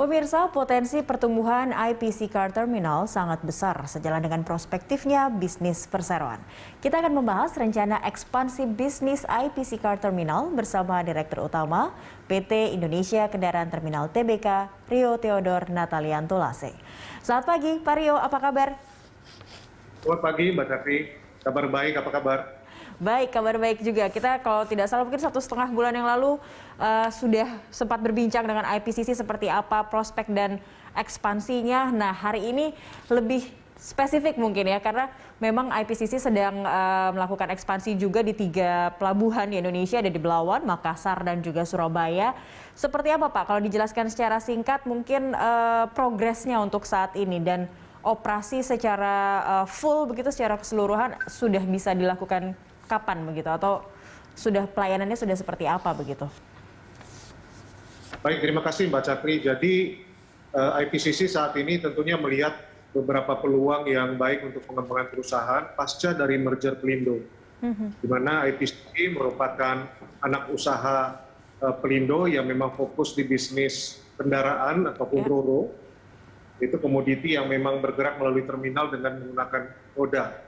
Pemirsa, potensi pertumbuhan IPC Car Terminal sangat besar sejalan dengan prospektifnya bisnis perseroan. Kita akan membahas rencana ekspansi bisnis IPC Car Terminal bersama Direktur Utama PT Indonesia Kendaraan Terminal Tbk, Rio Theodor Natalianto Lase. Selamat pagi, Pak Rio, apa kabar? Selamat pagi, Mbak Cathy. Kabar baik, apa kabar? Baik, kabar baik juga. Kita kalau tidak salah mungkin 1,5 bulan yang lalu sudah sempat berbincang dengan IPCC seperti apa prospek dan ekspansinya. Nah, hari ini lebih spesifik mungkin ya, karena memang IPCC sedang melakukan ekspansi juga di 3 pelabuhan di Indonesia, ada di Belawan, Makassar, dan juga Surabaya. Seperti apa Pak? Kalau dijelaskan secara singkat mungkin progresnya untuk saat ini dan operasi secara full begitu secara keseluruhan sudah bisa dilakukan kapan begitu, atau sudah pelayanannya sudah seperti apa begitu? Baik, terima kasih Mbak Cathy. Jadi IPCC saat ini tentunya melihat beberapa peluang yang baik untuk pengembangan perusahaan pasca dari merger Pelindo, di mana IPCC merupakan anak usaha Pelindo yang memang fokus di bisnis kendaraan ataupun RoRo. Itu komoditi yang memang bergerak melalui terminal dengan menggunakan roda.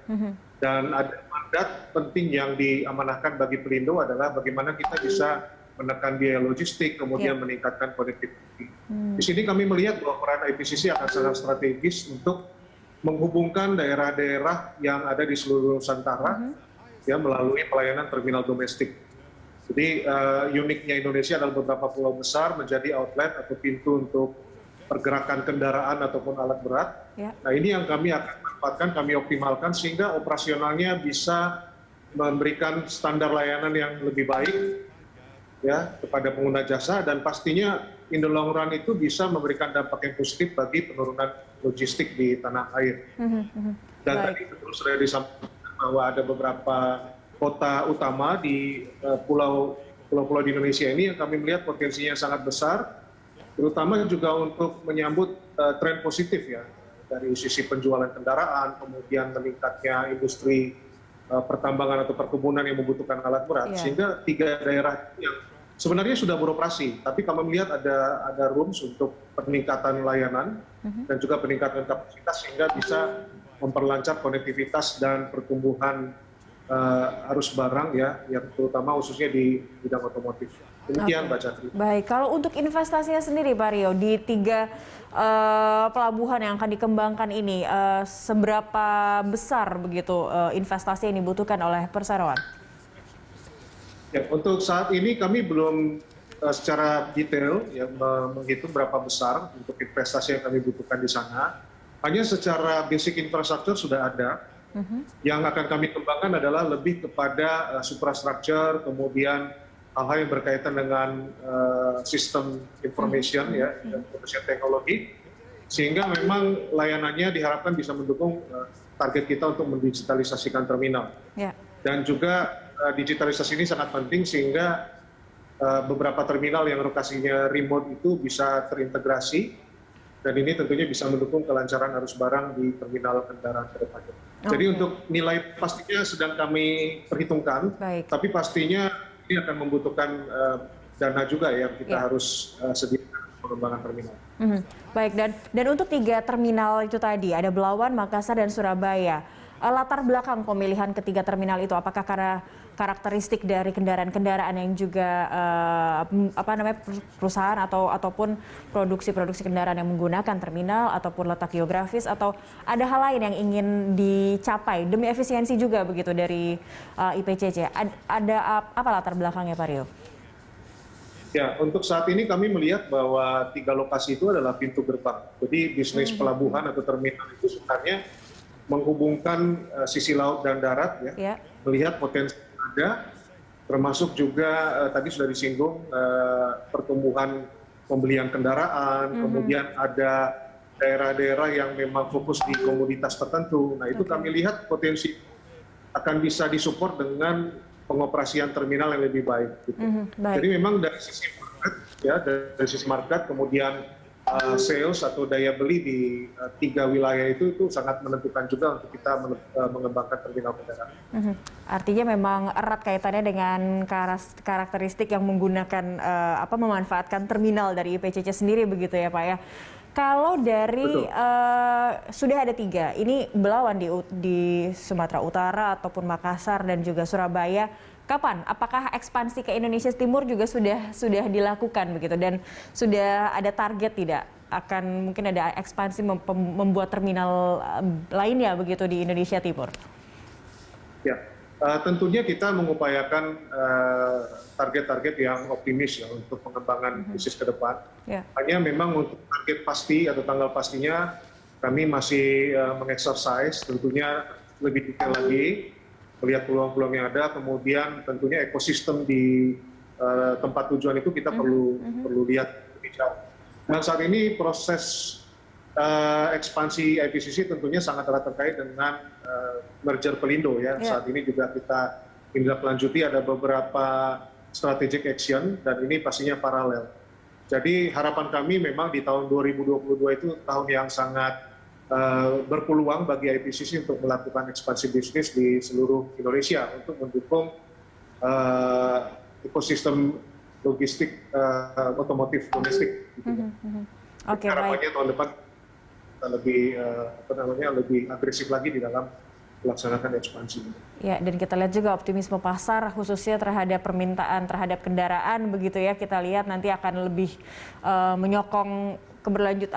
Dan ada mandat penting yang diamanahkan bagi Pelindo adalah bagaimana kita bisa menekan biaya logistik, kemudian meningkatkan konektivitas. Di sini kami melihat bahwa peran IPCC akan sangat strategis untuk menghubungkan daerah-daerah yang ada di seluruh Nusantara ya, melalui pelayanan terminal domestik. Jadi uniknya Indonesia adalah beberapa pulau besar menjadi outlet atau pintu untuk pergerakan kendaraan ataupun alat berat. Nah, ini yang kami akan manfaatkan, kami optimalkan sehingga operasionalnya bisa memberikan standar layanan yang lebih baik ya kepada pengguna jasa, dan pastinya in the long run itu bisa memberikan dampak yang positif bagi penurunan logistik di tanah air. Dan tadi terus sudah disampaikan bahwa ada beberapa kota utama di pulau-pulau di Indonesia ini yang kami melihat potensinya sangat besar, terutama juga untuk menyambut tren positif ya dari sisi penjualan kendaraan, kemudian meningkatnya industri pertambangan atau perkebunan yang membutuhkan alat berat, sehingga 3 daerah yang sebenarnya sudah beroperasi, tapi kami melihat ada rooms untuk peningkatan layanan dan juga peningkatan kapasitas sehingga bisa memperlancar konektivitas dan pertumbuhan arus barang ya, yang terutama khususnya di bidang otomotif. Demikian Mbak Cathy. Baik, kalau untuk investasinya sendiri Pak Rio di 3 pelabuhan yang akan dikembangkan ini, seberapa besar begitu investasi yang dibutuhkan oleh perseroan? Ya, untuk saat ini kami belum secara detail ya, menghitung berapa besar untuk investasi yang kami butuhkan di sana. Hanya secara basic infrastructure sudah ada. Yang akan kami kembangkan adalah lebih kepada suprastructure, kemudian hal-hal yang berkaitan dengan sistem information ya, dan information teknologi, sehingga memang layanannya diharapkan bisa mendukung target kita untuk mendigitalisasikan terminal. Dan juga digitalisasi ini sangat penting sehingga beberapa terminal yang lokasinya remote itu bisa terintegrasi, dan ini tentunya bisa mendukung kelancaran arus barang di terminal kendaraan ke depannya. Jadi untuk nilai pastinya sedang kami perhitungkan, tapi pastinya ini akan membutuhkan dana juga yang kita harus sediakan pengembangan terminal. Baik, dan untuk 3 terminal itu tadi, ada Belawan, Makassar, dan Surabaya. Latar belakang pemilihan ketiga terminal itu, apakah karena karakteristik dari kendaraan-kendaraan yang juga perusahaan ataupun produksi kendaraan yang menggunakan terminal, ataupun letak geografis, atau ada hal lain yang ingin dicapai demi efisiensi juga begitu dari IPCC? Ada apa latar belakangnya Pak Rio? Ya, untuk saat ini kami melihat bahwa 3 lokasi itu adalah pintu gerbang. Jadi bisnis pelabuhan atau terminal itu sebenarnya menghubungkan sisi laut dan darat ya, melihat potensi yang ada, termasuk juga tadi sudah disinggung pertumbuhan pembelian kendaraan, kemudian ada daerah-daerah yang memang fokus di komoditas tertentu. Nah, itu kami lihat potensi akan bisa disupport dengan pengoperasian terminal yang lebih baik. Gitu. Jadi memang dari sisi market ya, dari sisi market, kemudian sales atau daya beli di 3 wilayah itu sangat menentukan juga untuk kita mengembangkan terminal bandara. Artinya memang erat kaitannya dengan karakteristik yang menggunakan memanfaatkan terminal dari IPCC sendiri begitu ya Pak ya. Kalau dari sudah ada 3, ini Belawan di Sumatera Utara ataupun Makassar dan juga Surabaya. Kapan? Apakah ekspansi ke Indonesia Timur juga sudah dilakukan begitu dan sudah ada target tidak akan mungkin ada ekspansi membuat terminal lainnya begitu di Indonesia Timur? Ya, tentunya kita mengupayakan target-target yang optimis ya untuk pengembangan bisnis ke depan. Hanya memang untuk target pasti atau tanggal pastinya kami masih mengeksersis tentunya lebih detail lagi, melihat peluang-peluang yang ada, kemudian tentunya ekosistem di tempat tujuan itu kita perlu lihat lebih jauh. Dan saat ini proses ekspansi IPCC tentunya sangat erat terkait dengan merger Pelindo ya. Saat ini juga kita tindak-lanjuti ada beberapa strategic action dan ini pastinya paralel. Jadi harapan kami memang di tahun 2022 itu tahun yang sangat berpeluang bagi IPCC untuk melakukan ekspansi bisnis di seluruh Indonesia untuk mendukung ekosistem logistik otomotif domestik. Oke, harapannya tahun depan kita lebih agresif lagi di dalam melaksanakan ekspansi. Ya, dan kita lihat juga optimisme pasar khususnya terhadap permintaan terhadap kendaraan begitu ya. Kita lihat nanti akan lebih menyokong keberlanjut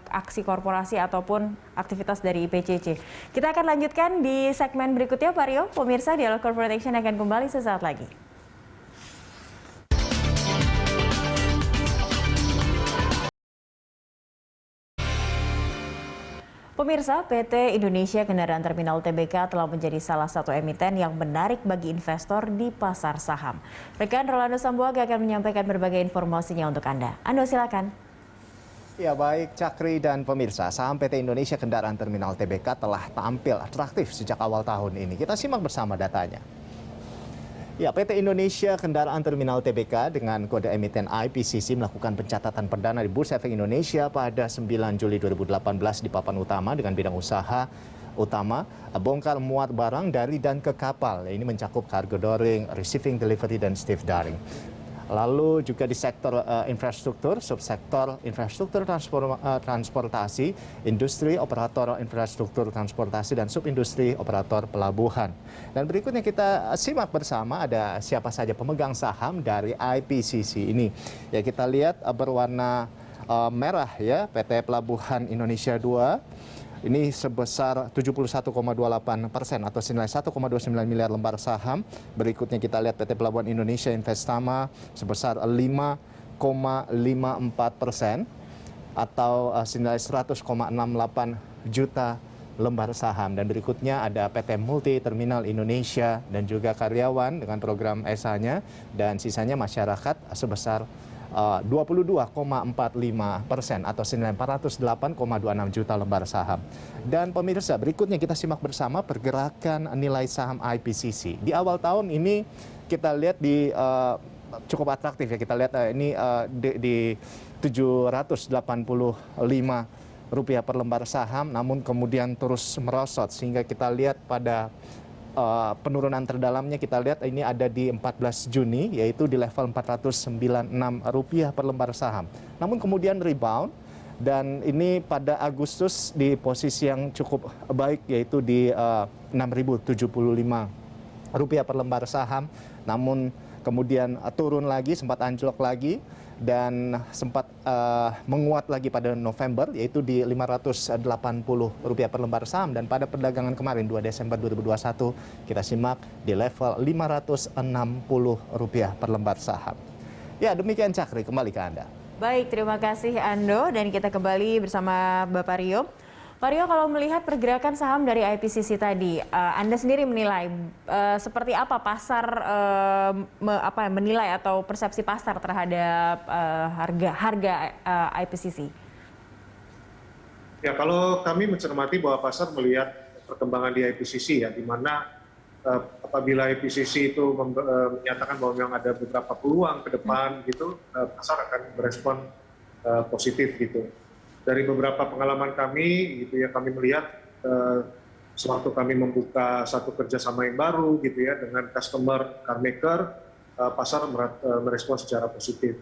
aksi korporasi ataupun aktivitas dari IPCC. Kita akan lanjutkan di segmen berikutnya Pak Rio. Pemirsa, Dialog Corporate Action akan kembali sesaat lagi. Pemirsa, PT Indonesia Kendaraan Terminal Tbk telah menjadi salah satu emiten yang menarik bagi investor di pasar saham. Rekan Rolando Sambuaga akan menyampaikan berbagai informasinya untuk Anda. Anda silakan. Ya baik, Cakri dan pemirsa, saham PT Indonesia Kendaraan Terminal Tbk telah tampil atraktif sejak awal tahun ini. Kita simak bersama datanya. Ya, PT Indonesia Kendaraan Terminal Tbk dengan kode emiten IPCC melakukan pencatatan perdana di Bursa Efek Indonesia pada 9 Juli 2018 di papan utama dengan bidang usaha utama bongkar muat barang dari dan ke kapal. Ini mencakup cargo dooring, receiving, delivery, dan stiff dooring. Lalu juga di sektor infrastruktur, subsektor infrastruktur transportasi, industri operator infrastruktur transportasi, dan subindustri operator pelabuhan. Dan berikutnya kita simak bersama ada siapa saja pemegang saham dari IPCC ini. Ya, kita lihat berwarna merah ya, PT Pelabuhan Indonesia II. Ini sebesar 71,28% atau senilai 1,29 miliar lembar saham. Berikutnya kita lihat PT Pelabuhan Indonesia Investama sebesar 5,54% atau senilai 100,68 juta lembar saham. Dan berikutnya ada PT Multi Terminal Indonesia dan juga karyawan dengan program ESA-nya, dan sisanya masyarakat sebesar 22,45% atau senilai 408,26 juta lembar saham. Dan pemirsa, berikutnya kita simak bersama pergerakan nilai saham IPCC. Di awal tahun ini kita lihat cukup atraktif ya. Kita lihat ini di 785 rupiah per lembar saham, namun kemudian terus merosot sehingga kita lihat pada penurunan terdalamnya kita lihat ini ada di 14 Juni yaitu di level 496 rupiah per lembar saham. Namun kemudian rebound dan ini pada Agustus di posisi yang cukup baik yaitu di 6.075 rupiah per lembar saham. Namun kemudian turun lagi, sempat anjlok lagi dan sempat menguat lagi pada November yaitu di 580 rupiah per lembar saham, dan pada perdagangan kemarin 2 Desember 2021 kita simak di level 560 rupiah per lembar saham. Ya, demikian Cakri, kembali ke Anda. Baik, terima kasih Ando, dan kita kembali bersama Bapak Rio. Pak Rio, kalau melihat pergerakan saham dari IPCC tadi, Anda sendiri menilai seperti apa pasar menilai atau persepsi pasar terhadap harga IPCC? Ya, kalau kami mencermati bahwa pasar melihat perkembangan di IPCC ya, di mana apabila IPCC itu menyatakan bahwa memang ada beberapa peluang ke depan gitu, pasar akan berespon positif gitu. Dari beberapa pengalaman kami gitu ya, kami melihat sewaktu kami membuka satu kerjasama yang baru gitu ya dengan customer car maker, pasar merespons secara positif.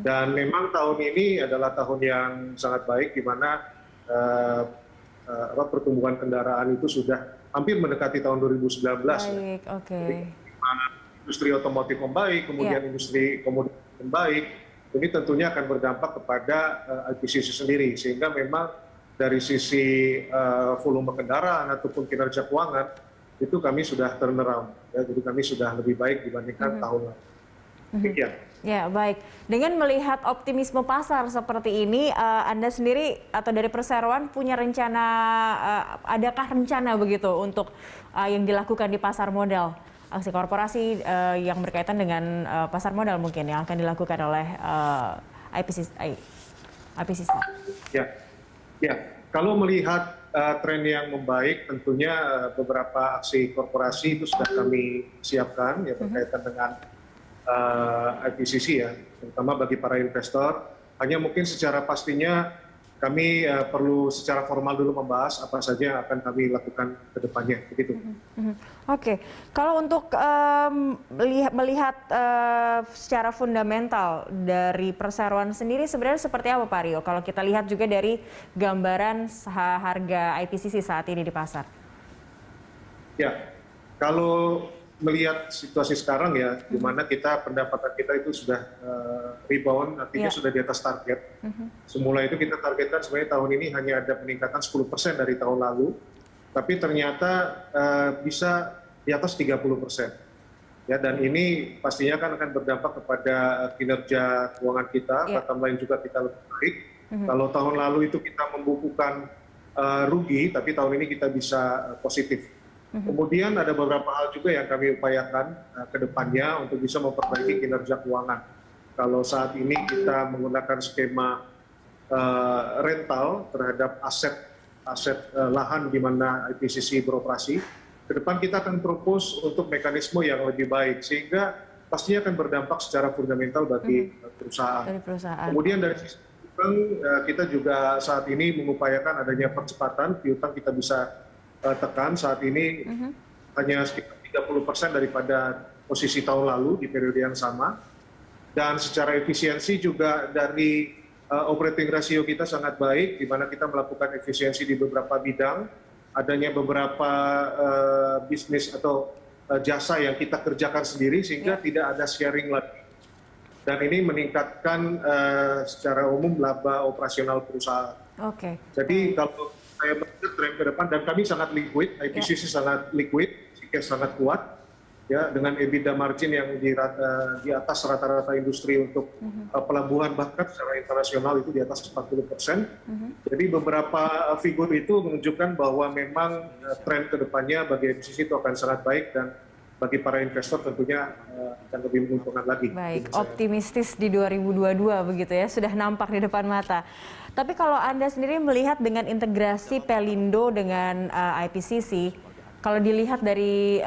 Dan memang tahun ini adalah tahun yang sangat baik di mana pertumbuhan kendaraan itu sudah hampir mendekati tahun 2019. Baik, oke. Jadi, industri otomotif membaik, kemudian industri komoditas membaik, ini tentunya akan berdampak kepada IPCC sendiri, sehingga memang dari sisi volume kendaraan ataupun kinerja keuangan itu kami sudah turnaround, ya, jadi kami sudah lebih baik dibandingkan tahun lalu. Demikian. Ya, baik. Dengan melihat optimisme pasar seperti ini, Anda sendiri atau dari perseroan punya rencana, adakah rencana begitu untuk yang dilakukan di pasar modal? Aksi korporasi yang berkaitan dengan pasar modal mungkin yang akan dilakukan oleh IPCC. Ya, kalau melihat tren yang membaik, tentunya beberapa aksi korporasi itu sudah kami siapkan ya berkaitan dengan IPCC ya, terutama bagi para investor. Hanya mungkin secara pastinya kami perlu secara formal dulu membahas apa saja yang akan kami lakukan ke depannya, begitu. Oke, kalau untuk melihat secara fundamental dari perseroan sendiri sebenarnya seperti apa Pak Rio? Kalau kita lihat juga dari gambaran harga IPCC saat ini di pasar. Ya, kalau melihat situasi sekarang ya, di mana pendapatan kita itu sudah rebound, artinya sudah di atas target. Semula itu kita targetkan sebenarnya tahun ini hanya ada peningkatan 10% dari tahun lalu, tapi ternyata bisa di atas 30%. Ya, dan ini pastinya akan berdampak kepada kinerja keuangan kita, bottom line juga kita lebih baik. Kalau tahun lalu itu kita membukukan rugi, tapi tahun ini kita bisa positif. Kemudian ada beberapa hal juga yang kami upayakan ke depannya untuk bisa memperbaiki kinerja keuangan. Kalau saat ini kita menggunakan skema rental terhadap aset lahan di mana IPCC beroperasi, ke depan kita akan propose untuk mekanisme yang lebih baik sehingga pastinya akan berdampak secara fundamental bagi perusahaan. Kemudian dari sisi piutang, kita juga saat ini mengupayakan adanya percepatan piutang kita bisa tekan. Saat ini hanya sekitar 30% daripada posisi tahun lalu di periode yang sama. Dan secara efisiensi juga dari operating ratio kita sangat baik, di mana kita melakukan efisiensi di beberapa bidang. Adanya beberapa bisnis atau jasa yang kita kerjakan sendiri sehingga tidak ada sharing lagi. Dan ini meningkatkan secara umum laba operasional perusahaan. Jadi kalau saya melihat tren ke depan, dan kami sangat liquid, IPCC sangat liquid, cash sangat kuat, ya dengan EBITDA margin yang di atas rata-rata industri untuk pelabuhan, bahkan secara internasional itu di atas 40%. Jadi beberapa figur itu menunjukkan bahwa memang tren ke depannya bagi IPCC itu akan sangat baik dan bagi para investor tentunya akan lebih menguntungkan lagi. Baik, optimistis di 2022 begitu ya, sudah nampak di depan mata. Tapi kalau Anda sendiri melihat dengan integrasi Pelindo dengan IPCC, kalau dilihat dari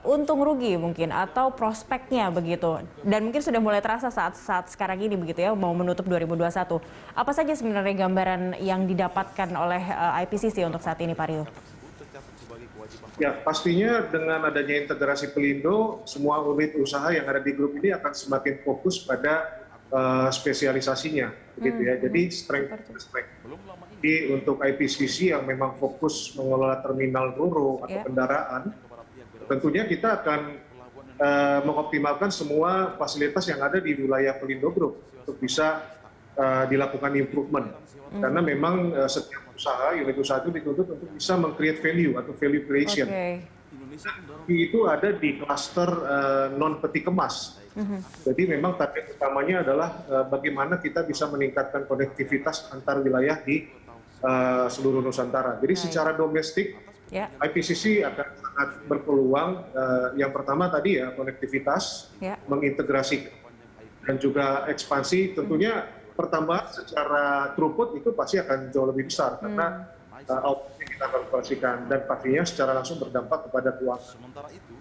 untung rugi mungkin atau prospeknya begitu, dan mungkin sudah mulai terasa saat sekarang ini begitu ya, mau menutup 2021. Apa saja sebenarnya gambaran yang didapatkan oleh IPCC untuk saat ini Pak Rio? Ya, pastinya dengan adanya integrasi Pelindo, semua unit usaha yang ada di grup ini akan semakin fokus pada spesialisasinya, begitu ya. Jadi strength. Jadi untuk IPCC yang memang fokus mengelola terminal ro-ro atau kendaraan, tentunya kita akan mengoptimalkan semua fasilitas yang ada di wilayah Pelindo Group untuk bisa dilakukan improvement. Karena memang setiap usaha, unit usaha itu dituntut untuk bisa meng-create value atau value creation. Itu ada di cluster non peti kemas. Jadi memang target utamanya adalah bagaimana kita bisa meningkatkan konektivitas antar wilayah di seluruh Nusantara. Jadi secara domestik, IPCC akan sangat berpeluang. Yang pertama tadi ya konektivitas, mengintegrasi dan juga ekspansi. Tentunya pertambahan secara throughput itu pasti akan jauh lebih besar karena outputnya kita kalkulasikan dan pastinya secara langsung berdampak kepada keuangan.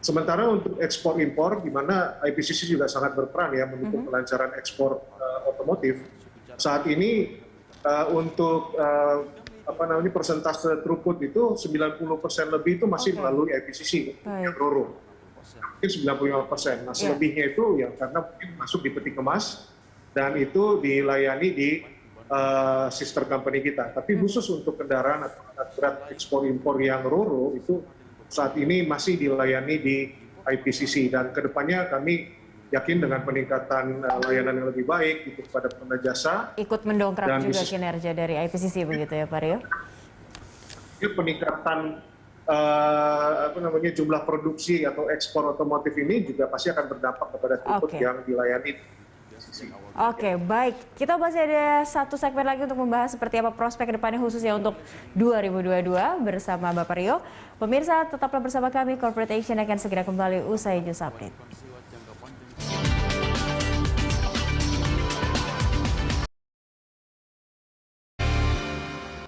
Sementara untuk ekspor impor, di mana IPCC juga sangat berperan ya mendukung kelancaran ekspor otomotif, saat ini untuk persentase throughput itu 90% lebih itu masih melalui IPCC yang RoRo. Mungkin 95%. Nah, selebihnya itu ya karena mungkin masuk di peti kemas dan itu dilayani di sister company kita. Tapi khusus untuk kendaraan atau alat berat ekspor impor yang RoRo itu saat ini masih dilayani di IPCC dan kedepannya kami yakin dengan peningkatan layanan yang lebih baik itu kepada pengguna jasa. Ikut mendongkrak juga kinerja dari IPCC begitu ya Pak Rio? Peningkatan jumlah produksi atau ekspor otomotif ini juga pasti akan berdampak kepada throughput yang dilayani. Oke, baik. Kita masih ada satu segmen lagi untuk membahas seperti apa prospek kedepannya khususnya untuk 2022 bersama Bapak Rio. Pemirsa, tetaplah bersama kami. Corporate Action akan segera kembali usai News Update.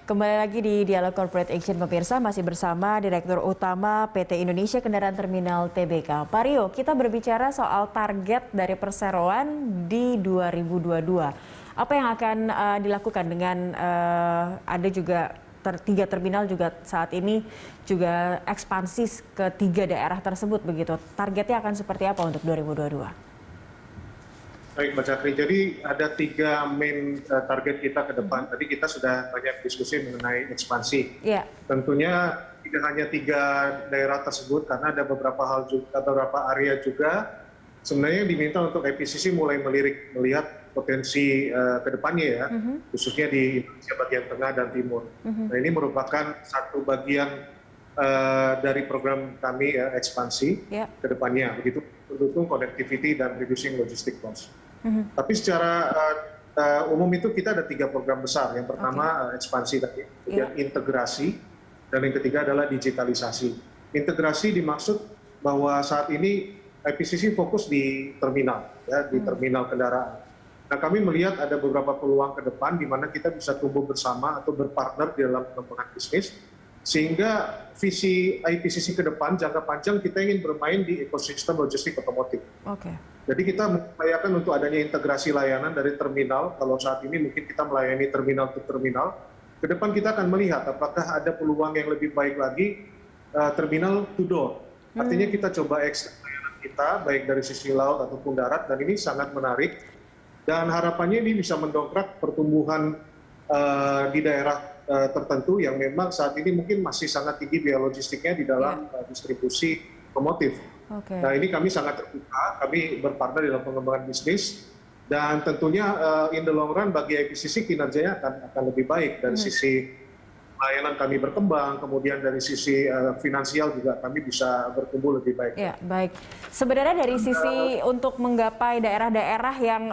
Kembali lagi di Dialog Corporate Action pemirsa, masih bersama Direktur Utama PT Indonesia Kendaraan Terminal TBK. Pak Rio, kita berbicara soal target dari perseroan di 2022. Apa yang akan dilakukan dengan ada juga 3 terminal juga saat ini juga ekspansi ke 3 daerah tersebut begitu. Targetnya akan seperti apa untuk 2022? Baik Mbak Cakri, jadi ada 3 main target kita ke depan. Tadi kita sudah banyak diskusi mengenai ekspansi. Tentunya tidak hanya 3 daerah tersebut, karena ada beberapa area juga sebenarnya diminta untuk IPCC mulai melihat potensi ke depannya ya, khususnya di Indonesia bagian tengah dan timur. Nah ini merupakan satu bagian dari program kami ya, ekspansi ke depannya, begitu mendukung connectivity dan reducing logistic cost. Tapi secara umum itu kita ada 3 program besar. Yang pertama ekspansi tadi, kemudian integrasi, dan yang ketiga adalah digitalisasi. Integrasi dimaksud bahwa saat ini IPCC fokus di terminal, ya, di terminal kendaraan. Nah kami melihat ada beberapa peluang ke depan di mana kita bisa tumbuh bersama atau berpartner di dalam pengembangan bisnis, sehingga visi IPCC ke depan jangka panjang kita ingin bermain di ekosistem logistik otomotif. Jadi kita mengupayakan untuk adanya integrasi layanan dari terminal. Kalau saat ini mungkin kita melayani terminal ke terminal, ke depan kita akan melihat apakah ada peluang yang lebih baik lagi terminal to door. Artinya kita coba ekstend layanan kita baik dari sisi laut ataupun darat, dan ini sangat menarik dan harapannya ini bisa mendongkrak pertumbuhan di daerah tertentu yang memang saat ini mungkin masih sangat tinggi biaya logistiknya di dalam distribusi otomotif. Nah ini kami sangat terbuka, kami berpartner dalam pengembangan bisnis, dan tentunya in the long run bagi IPCC kinerjanya akan lebih baik dari sisi layanan kami berkembang, kemudian dari sisi finansial juga kami bisa bertumbuh lebih baik. Ya, baik. Sebenarnya dari sisi untuk menggapai daerah-daerah yang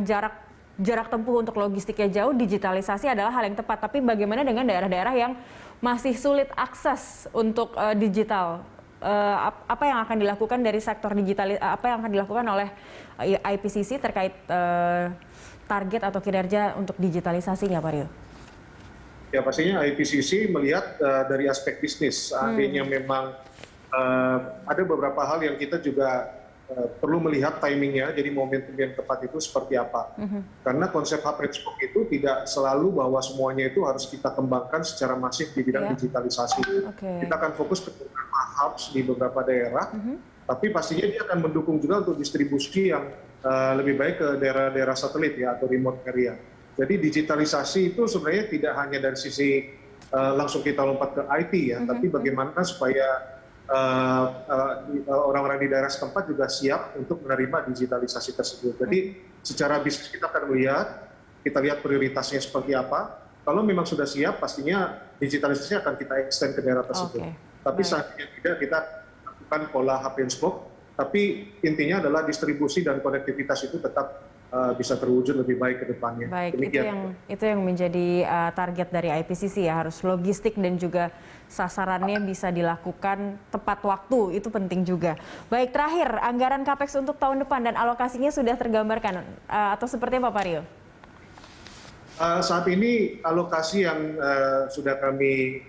jarak tempuh untuk logistiknya jauh, digitalisasi adalah hal yang tepat. Tapi bagaimana dengan daerah-daerah yang masih sulit akses untuk digital? Apa yang akan dilakukan dari sektor digital? Apa yang akan dilakukan oleh IPCC terkait target atau kinerja untuk digitalisasinya, Pak Rio? Ya pastinya IPCC melihat dari aspek bisnis. Artinya memang ada beberapa hal yang kita juga perlu melihat timingnya, jadi momentum yang tepat itu seperti apa. Karena konsep hub and spoke itu tidak selalu bahwa semuanya itu harus kita kembangkan secara masif di bidang digitalisasi. Kita akan fokus ke beberapa hubs di beberapa daerah, tapi pastinya dia akan mendukung juga untuk distribusi yang lebih baik ke daerah-daerah satelit ya, atau remote area. Jadi digitalisasi itu sebenarnya tidak hanya dari sisi langsung kita lompat ke IT ya, tapi bagaimana supaya orang-orang di daerah setempat juga siap untuk menerima digitalisasi tersebut. Jadi secara bisnis kita akan melihat, kita lihat prioritasnya seperti apa. Kalau memang sudah siap, pastinya digitalisasi akan kita extend ke daerah tersebut. Tapi saatnya tidak, kita lakukan pola hub and spoke, tapi intinya adalah distribusi dan konektivitas itu tetap bisa terwujud lebih baik ke depannya. Baik, itu yang menjadi target dari IPCC ya, harus logistik dan juga sasarannya bisa dilakukan tepat waktu, itu penting juga. Baik, terakhir, anggaran CAPEX untuk tahun depan dan alokasinya sudah tergambarkan atau seperti apa Pak Rio? Saat ini alokasi yang sudah kami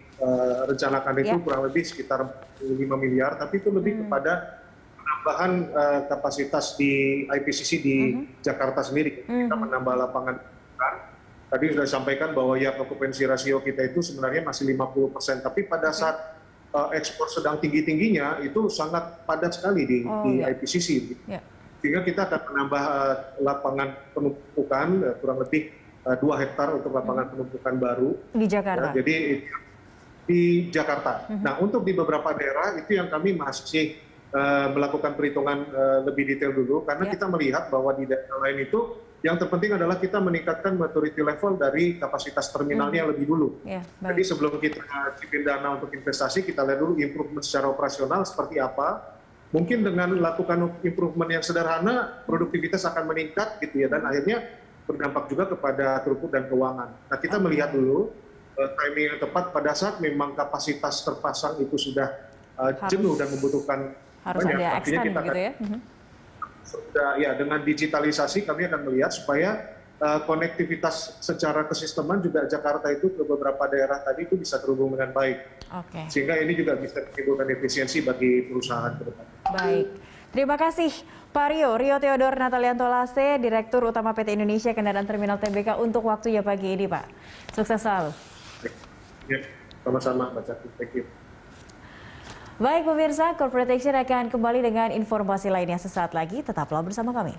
rencanakan itu kurang lebih sekitar 5 miliar, tapi itu lebih kepada penambahan kapasitas di IPCC di Jakarta sendiri. Kita menambah lapangan tadi sudah disampaikan bahwa yard occupancy ratio kita itu sebenarnya masih 50%, tapi pada saat ekspor sedang tinggi-tingginya itu sangat padat sekali di IPCC. Sehingga kita akan menambah lapangan penumpukan kurang lebih 2 hektar untuk lapangan penumpukan baru. Di Jakarta? Jadi di Jakarta. Nah, untuk di beberapa daerah itu yang kami masih melakukan perhitungan lebih detail dulu, karena kita melihat bahwa di daerah lain itu yang terpenting adalah kita meningkatkan maturity level dari kapasitas terminalnya lebih dulu. Jadi sebelum kita cipin dana untuk investasi, kita lihat dulu improvement secara operasional seperti apa. Mungkin dengan lakukan improvement yang sederhana, produktivitas akan meningkat gitu ya, dan akhirnya berdampak juga kepada throughput dan keuangan. Nah, kita melihat dulu timing yang tepat pada saat memang kapasitas terpasang itu sudah jenuh dan membutuhkan harus banyak. ada Artinya kita gitu ya? Sudah, ya, dengan digitalisasi kami akan melihat supaya konektivitas secara kesisteman juga Jakarta itu ke beberapa daerah tadi itu bisa terhubung dengan baik. Sehingga ini juga bisa menimbulkan efisiensi bagi perusahaan ke depan. Baik. Terima kasih Pak Rio Theodor Natalianto Lase, Direktur Utama PT Indonesia Kendaraan Terminal TBK untuk waktunya pagi ini, Pak. Sukses selalu. Ya, sama-sama, Mbak Cakri. Thank you. Baik pemirsa, Corporate Action akan kembali dengan informasi lainnya sesaat lagi. Tetaplah bersama kami.